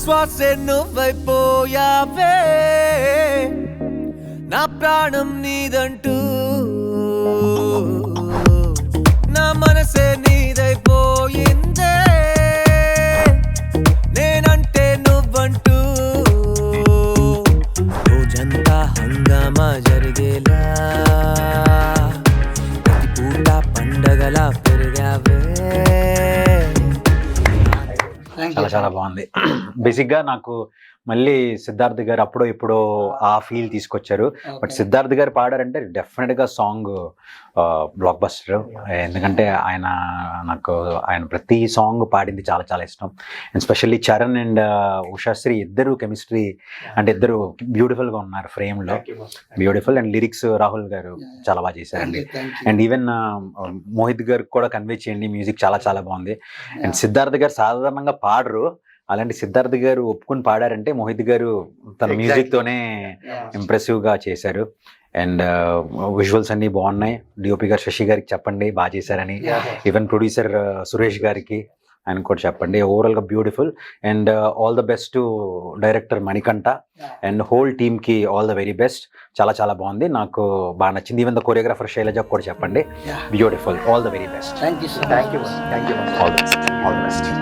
శ్వాసే నువ్వైపోయావే నా ప్రాణం నీదంటూ నా మనసే నీదైపోయిందే నేనంటే నువ్వంటూ రోజంతా హంగామా జరిగేలా ప్రతి పూట పండగలా పెరిగావే. చాలా చాలా బాగుంది. బేసిక్గా నాకు మళ్ళీ సిద్ధార్థ్ గారు అప్పుడో ఇప్పుడో ఆ ఫీల్ తీసుకొచ్చారు. బట్ సిద్ధార్థ్ గారు పాడారంటే డెఫినెట్గా సాంగ్ బ్లాక్ బస్టర్. ఎందుకంటే ఆయన ప్రతి సాంగ్ పాడింది చాలా చాలా ఇష్టం. And specially Charan and Ushasri ఇద్దరు కెమిస్ట్రీ అంటే ఇద్దరు బ్యూటిఫుల్గా ఉన్నారు ఫ్రేమ్లో, బ్యూటిఫుల్. అండ్ లిరిక్స్ రాహుల్ గారు చాలా బాగా చేశారండి. అండ్ ఈవెన్ మోహిత్ గారికి కూడా కన్వే చేయండి, మ్యూజిక్ చాలా చాలా బాగుంది. అండ్ సిద్ధార్థ్ గారు సాధారణంగా పాడరు, అలాంటి సిద్ధార్థ్ గారు ఒప్పుకుని పాడారంటే మోహిత్ గారు తన మ్యూజిక్తోనే ఇంప్రెసివ్గా చేశారు. అండ్ విజువల్స్ అన్నీ బాగున్నాయి. డిఓపి గారు శశి గారికి చెప్పండి బాగా చేశారని. ఈవెన్ ప్రొడ్యూసర్ సురేష్ గారికి ఆయన కూడా చెప్పండి. ఓవరాల్గా beautiful. And all the best to director Manikanta and whole టీమ్కి ఆల్ ద వెరీ బెస్ట్. చాలా చాలా బాగుంది, నాకు బాగా నచ్చింది. ఈవెన్ ద కొరియోగ్రాఫర్ శైలజ కూడా చెప్పండి beautiful. All the very best. Thank you. All the best.